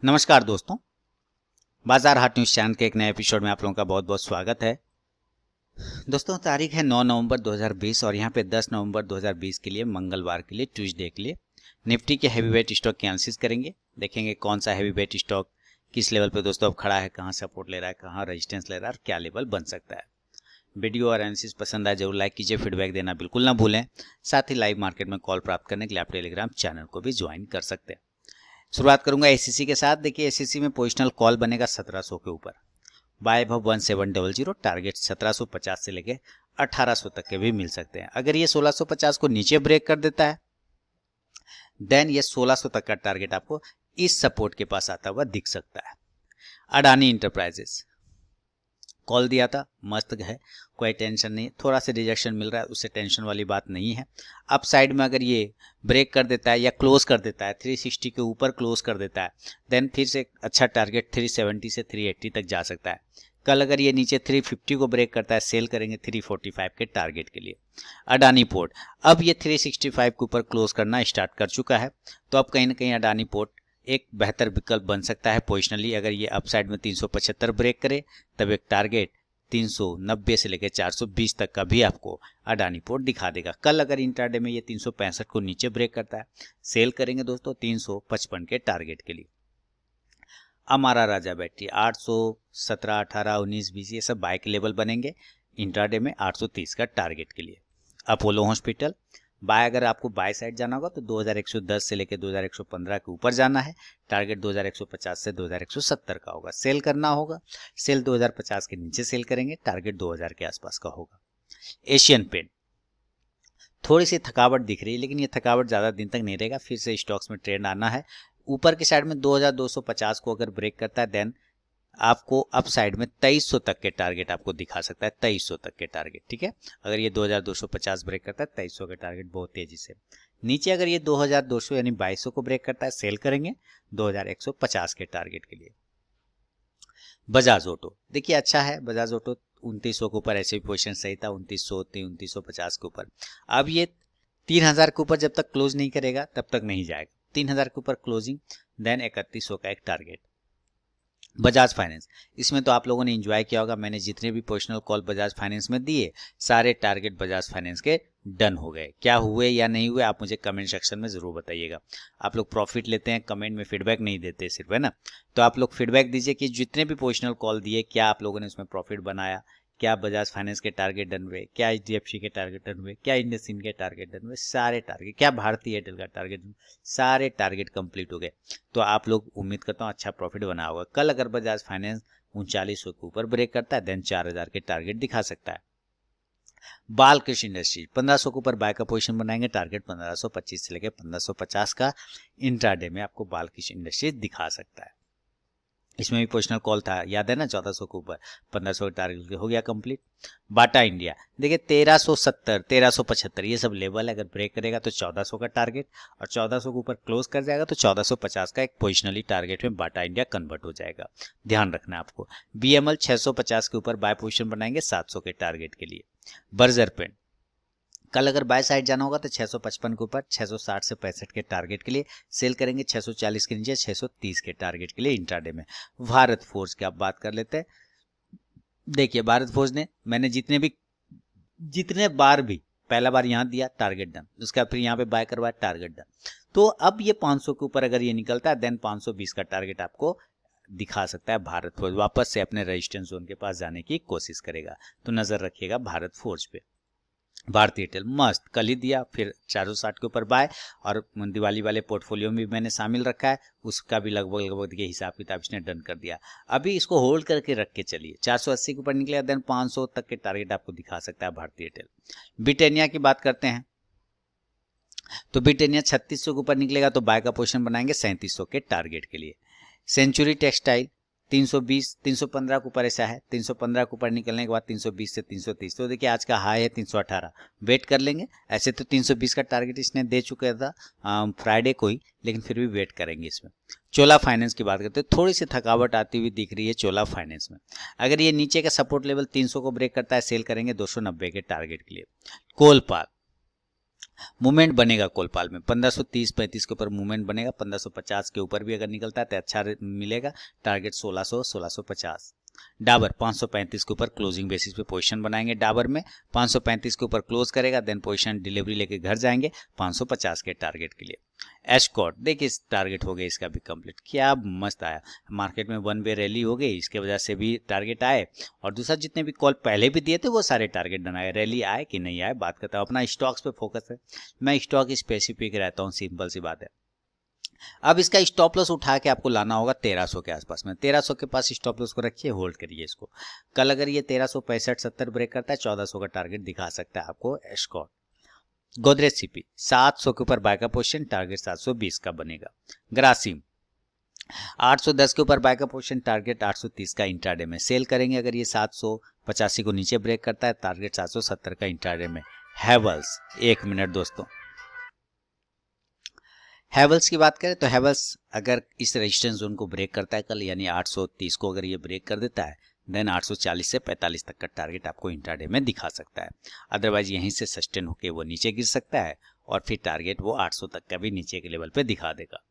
नमस्कार दोस्तों, बाजार हाट न्यूज़ चैनल के एक नए एपिसोड में आप लोगों का बहुत बहुत स्वागत है। दोस्तों, तारीख है 9 नवंबर 2020 और यहाँ पे 10 नवंबर 2020 के लिए मंगलवार के लिए ट्यूसडे के लिए निफ्टी के हैवी वेट स्टॉक की एनालिसिस करेंगे। देखेंगे कौन सा हैवी वेट स्टॉक किस लेवल पे दोस्तों अब खड़ा है, कहाँ सपोर्ट ले रहा है, कहाँ रेजिस्टेंस ले रहा है और क्या लेवल बन सकता है। वीडियो और एनालिसिस पसंद आए जरूर लाइक कीजिए, फीडबैक देना बिल्कुल ना भूलें। साथ ही लाइव मार्केट में कॉल प्राप्त करने के लिए आप टेलीग्राम चैनल को भी ज्वाइन कर सकते हैं। शुरुआत करूंगा एससीसी के साथ। देखिए एससीसी में पोजिशनल कॉल बनेगा 1700 के ऊपर, बाय भव 1700, टारगेट 1750 से लेके 1800 तक के भी मिल सकते हैं। अगर ये 1650 को नीचे ब्रेक कर देता है देन ये 1600 तक का टारगेट आपको इस सपोर्ट के पास आता हुआ दिख सकता है। अडानी इंटरप्राइजेस कॉल दिया था, मस्त है, कोई टेंशन नहीं। थोड़ा सा रिजेक्शन मिल रहा है, उससे टेंशन वाली बात नहीं है। अप साइड में अगर ये ब्रेक कर देता है या क्लोज कर देता है 360 के ऊपर क्लोज कर देता है देन फिर से अच्छा टारगेट 370 से 380 तक जा सकता है। कल अगर ये नीचे 350 को ब्रेक करता है सेल करेंगे 345 के टारगेट के लिए। अडानी पोर्ट अब ये 365 के ऊपर क्लोज करना स्टार्ट कर चुका है, तो अब कहीं ना कहीं अडानी पोर्ट एक बेहतर विकल्प बन सकता है पोजिशनली। अगर ये अपसाइड में 375 ब्रेक करे तब एक टारगेट 390 से लेकर 420 तक का भी आपको अडानी पोर्ट दिखा देगा। कल अगर इंट्राडे में ये 365 को नीचे ब्रेक करता है सेल करेंगे दोस्तों 355 के टारगेट के लिए। अमारा राजा बैटरी 817, 18, 19, 20 ये सब बाय के लेवल बनेंगे इंट्राडे में 830 का टारगेट के लिए। अपोलो हॉस्पिटल बाय अगर आपको बाय साइड जाना होगा तो 2110 से लेकर 2115 के ऊपर जाना है, टारगेट 2150 से 2170 का होगा। सेल करना होगा, सेल 2050 के नीचे सेल करेंगे, टारगेट 2000 के आसपास का होगा। एशियन पेंट थोड़ी सी थकावट दिख रही है लेकिन ये थकावट ज़्यादा दिन तक नहीं रहेगा, फिर से स्टॉक्स में ट्रेंड आना है। ऊपर की साइड में 2250 को अगर ब्रेक करता है देन आपको अप साइड में 2300 तक के टारगेट आपको दिखा सकता है, 2300 तक के टारगेट। ठीक है, अगर ये 2250 ब्रेक करता है 2300 के टारगेट बहुत तेजी से। नीचे अगर ये 2200 यानी 2200 को ब्रेक करता है सेल करेंगे 2150 के टारगेट के लिए। बजाज ऑटो देखिए अच्छा है, बजाज ऑटो 2900 के ऊपर ऐसे भी पोजिशन सही था, 2900 2950 के ऊपर। अब ये 3000 के ऊपर जब तक क्लोज नहीं करेगा तब तक नहीं जाएगा, 3000 के ऊपर क्लोजिंग देन 3100 का एक टारगेट। बजाज फाइनेंस इसमें तो आप लोगों ने एंजॉय किया होगा, मैंने जितने भी पोजिशनल कॉल बजाज फाइनेंस में दिए सारे टारगेट बजाज फाइनेंस के डन हो गए। क्या हुए या नहीं हुए आप मुझे कमेंट सेक्शन में ज़रूर बताइएगा। आप लोग प्रॉफिट लेते हैं, कमेंट में फीडबैक नहीं देते सिर्फ, है ना। तो आप लोग फीडबैक दीजिए कि जितने भी पोजिशनल कॉल दिए क्या आप लोगों ने उसमें प्रॉफिट बनाया, क्या बजाज फाइनेंस के टारगेट डन हुए, क्या एचडीएफसी के टारगेट डन हुए, क्या इंडसइंड के टारगेट डन हुए, सारे टारगेट, क्या भारतीय एयरटेल का टारगेट, सारे टारगेट कंप्लीट हो गए। तो आप लोग उम्मीद करता हूँ अच्छा प्रॉफिट बना होगा। कल अगर बजाज फाइनेंस 3900 के ऊपर ब्रेक करता है देन 4000 के टारगेट दिखा सकता है। बालकृष्ण इंडस्ट्रीज 1500 के ऊपर बाय का पोजीशन बनाएंगे, टारगेट 1525 से लेकर 1550 का इंट्राडे में आपको बालकृष्ण इंडस्ट्रीज दिखा सकता है। इसमें भी पोजिशनल कॉल था, याद है ना, 1400 के ऊपर 1500 टारगेट हो गया कंप्लीट। बाटा इंडिया देखिए 1370 1375 ये सब लेवल है, अगर ब्रेक करेगा तो 1400 का टारगेट और 1400 के ऊपर क्लोज कर जाएगा तो 1450 का एक पोजिशनली टारगेट में बाटा इंडिया कन्वर्ट हो जाएगा, ध्यान रखना आपको। बीएमएल 650 के ऊपर बाय पोजिशन बनाएंगे 700 के टारगेट के लिए। बर्जर पेंट कल अगर बाय साइड जाना होगा तो 655 के ऊपर 660 से 65 के टारगेट के लिए सेल करेंगे, 640 के नीचे 630 के टारगेट के लिए इंट्राडे में। भारत फोर्ज की आप बात कर लेते हैं। देखिए भारत फोर्ज ने मैंने जितने बार भी पहला बार यहाँ दिया टारगेट डन, उसका फिर यहाँ पे बाय करवाया टारगेट डन, तो अब ये 500 के ऊपर अगर ये निकलता है देन 520 का टारगेट आपको दिखा सकता है। भारत फोर्ज वापस से अपने रेजिस्टेंस जोन के पास जाने की कोशिश करेगा, तो नजर रखिएगा भारत फोर्ज पे। भारतीय एयरटेल मस्त कल ही दिया, फिर 460 के ऊपर बाय और दिवाली वाले पोर्टफोलियो में भी मैंने शामिल रखा है, उसका भी लगभग के हिसाब किताब इसने डन कर दिया। अभी इसको होल्ड करके रख के चलिए, 480 के ऊपर निकलेगा देन 500 तक के टारगेट आपको दिखा सकता है भारतीय एयरटेल। ब्रिटानिया की बात करते हैं तो ब्रिटानिया 3600 के ऊपर निकलेगा तो बाय का पोजीशन बनाएंगे 3700 के टारगेट के लिए। सेंचुरी टेक्सटाइल 320 315 के ऊपर ऐसा है, 315 के ऊपर निकलने के बाद 320 से 330, तो देखिए आज का हाई है 318, वेट कर लेंगे। ऐसे तो 320 का टारगेट इसने दे चुका था फ्राइडे को ही, लेकिन फिर भी वेट करेंगे इसमें। चोला फाइनेंस की बात करते हैं, थोड़ी सी थकावट आती हुई दिख रही है चोला फाइनेंस में। अगर ये नीचे का सपोर्ट लेवल 300 को ब्रेक करता है सेल करेंगे 290 के टारगेट के लिए। कोलपाल मूवमेंट बनेगा कोलपाल में 1530-35 के ऊपर मूवमेंट बनेगा, 1550 के ऊपर भी अगर निकलता है तो अच्छा मिलेगा। टारगेट 1600-1650। डाबर 535 के ऊपर क्लोजिंग बेसिस पे पोजीशन बनाएंगे। डाबर में 535 के ऊपर क्लोज करेगा, देन पोजीशन डिलीवरी लेके घर जाएंगे 550 के टारगेट के लिए। एस्कॉर्ट देखिए टारगेट हो गया इसका भी कंप्लीट, क्या मस्त आया। मार्केट में वन वे रैली हो गई, इसके वजह से भी टारगेट आए, और दूसरा जितने भी कॉल पहले भी दिए थे वो सारे टारगेट बनाए। रैली आए कि नहीं आए बात करता हूँ, अपना स्टॉक्स पे फोकस है, मैं स्टॉक स्पेसिफिक रहता हूँ, सिंपल सी बात है। अब इसका स्टॉप लॉस उठा के आपको लाना होगा 1300 के आसपास में। 1300 के पास स्टॉप लॉस को रखिए, होल्ड करिए इसको। कल अगर ये 1365-70 ब्रेक करता है 1400 का टारगेट दिखा सकता है आपको एस्कॉर्ट। गोदरेज सीपी 700 के ऊपर बाय का पोजीशन, टारगेट 720 का बनेगा। ग्रासिम 810 के ऊपर बाय का पोजीशन, टारगेट 830 का इंट्राडे में सेल करेंगे। अगर ये 785 को नीचे ब्रेक करता है टारगेट 770 का इंट्राडे में। हैवल्स 1 मिनट दोस्तों, हैवल्स की बात करें तो हैवल्स अगर इस रेजिस्टेंस जोन को ब्रेक करता है कल, यानी 830 को अगर ये ब्रेक कर देता है, देन 840 से 45 तक का टारगेट आपको इंट्राडे में दिखा सकता है। अदरवाइज यहीं से सस्टेन होकर वो नीचे गिर सकता है, और फिर टारगेट वो 800 तक का भी नीचे के लेवल पे दिखा देगा।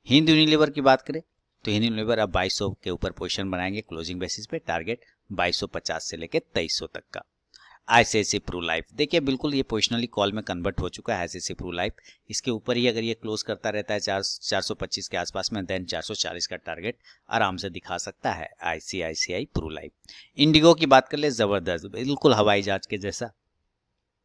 हिंद यूनिलीवर की बात करें तो हिंद यूनिलीवर अब 2200 के ऊपर पोजीशन बनाएंगे क्लोजिंग बेसिस पे, टारगेट 2250 से लेकर 2300 तक का। आईसीआईसीआई प्रू लाइफ देखिए बिल्कुल ये पोजिशनली कॉल में कन्वर्ट हो चुका है। आईसीआईसीआई प्रू लाइफ इसके ऊपर ही अगर ये क्लोज करता रहता है 425 के आसपास में, देन 440 का टारगेट आराम से दिखा सकता है आईसीआईसीआई प्रू लाइफ। इंडिगो की बात कर ले, जबरदस्त बिल्कुल हवाई जहाज के जैसा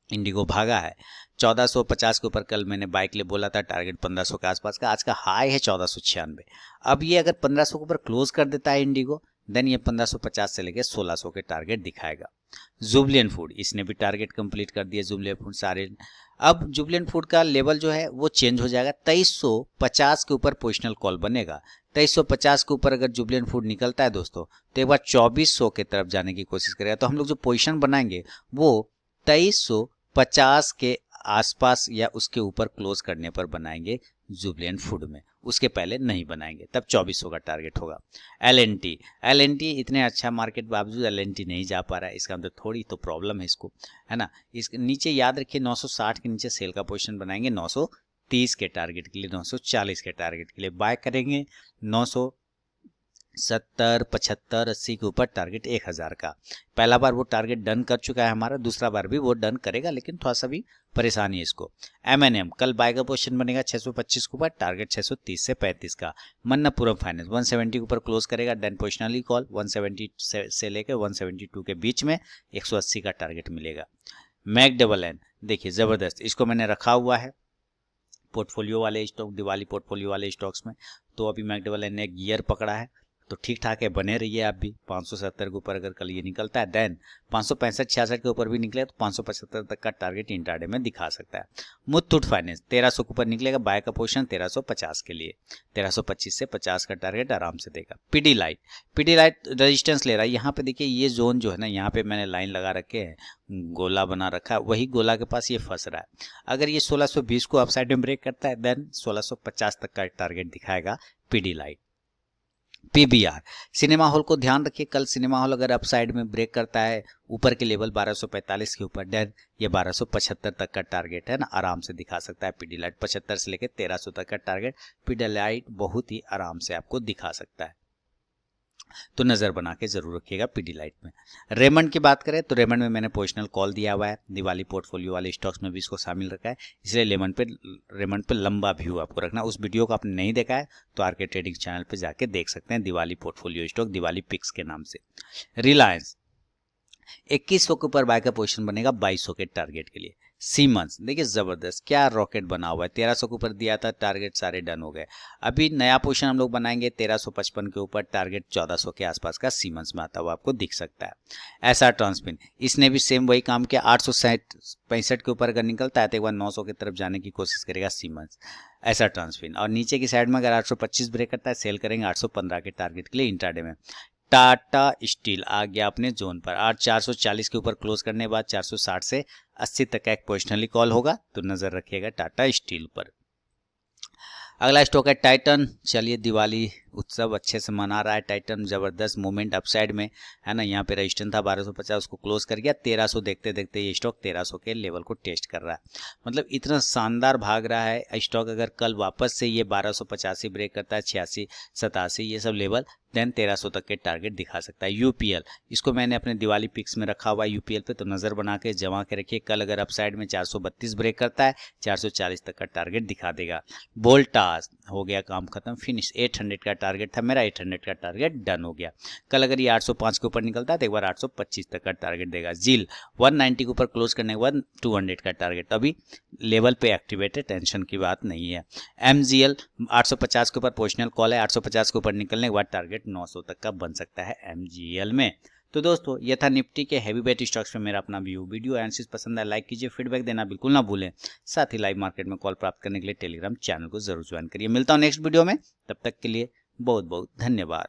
इंडिगो भागा है। 1450 के ऊपर कल मैंने बाइक ले बोला था, टारगेट 1500 के आसपास का, आज का हाई है 1496। अब ये अगर 1500 के ऊपर क्लोज कर देता है इंडिगो, देन ये 1550 से लेकर 1600 के टारगेट दिखाएगा। जुबलियन फूड इसने भी टारगेट कंप्लीट कर दिया, जुबलियन फूड सारे। अब जुबलियन फूड का लेवल जो है वो चेंज हो जाएगा, 2350 के ऊपर पोजिशनल कॉल बनेगा। 2350 के ऊपर अगर जुबलियन फूड निकलता है दोस्तों तो एक बार 2400 की तरफ जाने की कोशिश करेगा। तो हम लोग जो पोजीशन बनाएंगे वो 2350 के आसपास या उसके ऊपर क्लोज करने पर बनाएंगे जुबलियन फूड में, उसके पहले नहीं बनाएंगे, तब 2400 का टारगेट होगा। एल.एन.टी इतने अच्छा मार्केट बावजूद एल.एन.टी नहीं जा पा रहा है, इसका अंदर थोड़ी तो प्रॉब्लम है इसको, है ना। इसके नीचे याद रखिए 960 के नीचे सेल का पोजीशन बनाएंगे, 930 के टारगेट के लिए, 940 के टारगेट के लिए बाय करेंगे। 970, 75, 80 के ऊपर टारगेट 1000 का। पहला बार वो टारगेट डन कर चुका है हमारा, दूसरा बार भी वो डन करेगा, लेकिन थोड़ा सा भी परेशानी है इसको। एम.एन.एम कल बाय का पोजीशन बनेगा 625 के ऊपर, टारगेट 630 से 35 का। मन्नपुरम फाइनेंस 170 के ऊपर क्लोज करेगा, देन पोजिशनली कॉल 170 से लेकर 172 के बीच में 180 का टारगेट मिलेगा। मैकडबल देखिए जबरदस्त, इसको मैंने रखा हुआ है पोर्टफोलियो वाले स्टॉक, दिवाली पोर्टफोलियो वाले स्टॉक्स में। तो अभी मैकडबल ने गियर पकड़ा है, तो ठीक ठाक है, बने रहिए आप भी। 570 के ऊपर अगर कल ये निकलता है, देन 565-66 के ऊपर भी निकले तो 575 तक का टारगेट इंट्राडे में दिखा सकता है। मुथूट फाइनेंस 1300 के ऊपर निकलेगा, बाय का पोजीशन 1350 के लिए, 1325 से 50 का टारगेट आराम से देगा। पीडीलाइट रेजिस्टेंस ले रहा है, यहाँ पे देखिए ये जोन जो है ना, यहाँ पे मैंने लाइन लगा रखे है, गोला बना रखा है, वही गोला के पास ये फंस रहा है। अगर ये 1620 को अपसाइड में ब्रेक करता है, देन 1650 तक का टारगेट दिखाएगा पीडीलाइट। पीबीआर सिनेमा हॉल को ध्यान रखिए, कल सिनेमा हॉल अगर अपसाइड में ब्रेक करता है ऊपर के लेवल 1245 के ऊपर, देन ये 1275 तक का टारगेट है ना, आराम से दिखा सकता है पीडीलाइट। 75 से लेकर 1300 तक का टारगेट पीडीलाइट बहुत ही आराम से आपको दिखा सकता है, तो नजर बना के जरूर रखिएगा पीडीलाइट में। रेमंड की बात करें तो रेमंड में मैंने पोजिशनल कॉल दिया हुआ है, दिवाली पोर्टफोलियो वाले स्टॉक्स में भी इसको शामिल रखा है, इसलिए रेमंड पे लंबा व्यू आपको रखना। उस वीडियो को आपने नहीं देखा है तो आरके ट्रेडिंग चैनल पे जाके देख सकते हैं, Diwali portfolio stock, Diwali picks के नाम से। रिलायंस 2100 के ऊपर बाय का पोजीशन बनेगा 2200 के टारगेट के लिए। सीमेंस देखिए जबरदस्त, क्या रॉकेट बना हुआ है, 1300 के ऊपर दिया था, टारगेट सारे डन हो गए। अभी नया पोजीशन हम लोग बनाएंगे 1355 के ऊपर, टारगेट 1400 के आसपास का सीमेंस में आता हुआ आपको दिख सकता है। एसआर ट्रांसमिन इसने भी सेम वही काम किया, 865 के ऊपर अगर निकलता है तो एक बार 900 की तरफ जाने की कोशिश करेगा सीमेंस, एसआर ट्रांसमिन। और नीचे की साइड में अगर 825 ब्रेक करता है, सेल करेंगे 815 के टारगेट के लिए इंट्राडे में। टाटा स्टील आ गया अपने जोन पर, आज 440 के ऊपर क्लोज करने के बाद 460 से 80 तक का एक पोजिशनली कॉल होगा, तो नजर रखिएगा टाटा स्टील पर। अगला स्टॉक है टाइटन। चलिए दिवाली उत्सव अच्छे से मना रहा है टाइटन, जबरदस्त मूवमेंट अपसाइड में है ना। यहाँ पे रजिस्टेंस था 1250, उसको क्लोज कर गया 1300, देखते देखते ये स्टॉक 1300 के लेवल को टेस्ट कर रहा है। मतलब इतना शानदार भाग रहा है स्टॉक। अगर कल वापस से ये 1285 ब्रेक करता है, 86 87 ये सब लेवल, देन 1300 तक के टारगेट दिखा सकता है। यूपीएल, इसको मैंने अपने दिवाली पिक्स में रखा हुआ है यूपीएल पे, तो नज़र बना के जमा के रखिए। कल अगर अपसाइड में 432 ब्रेक करता है, 440 तक का टारगेट दिखा देगा। वोल्टास हो गया काम खत्म, फिनिश। 800 का टारगेट था मेरा, 800 का टारगेट डन हो गया। कल अगर ये 805 के ऊपर निकलता है तो एक बार 825 तक का टारगेट देगा। जील 190 के ऊपर क्लोज करने के बाद 200 का टारगेट अभी लेवल पे एक्टिवेट है, टेंशन की बात नहीं है। एमजीएल 850 के ऊपर पोजिशनल कॉल है, 850 के ऊपर निकलने के बाद टारगेट 900 तक का बन सकता है एमजीएल में। तो दोस्तों ये था निफ्टी के हैवी वेट स्टॉक्स पे मेरा अपना व्यू। वीडियो एनालिसिस पसंद है लाइक कीजिए, फीडबैक देना बिल्कुल ना भूलें। साथ ही लाइव मार्केट में कॉल प्राप्त करने के लिए टेलीग्राम चैनल को जरूर ज्वाइन करिए। मिलता हूं नेक्स्ट वीडियो में, तब तक के लिए बहुत बहुत धन्यवाद।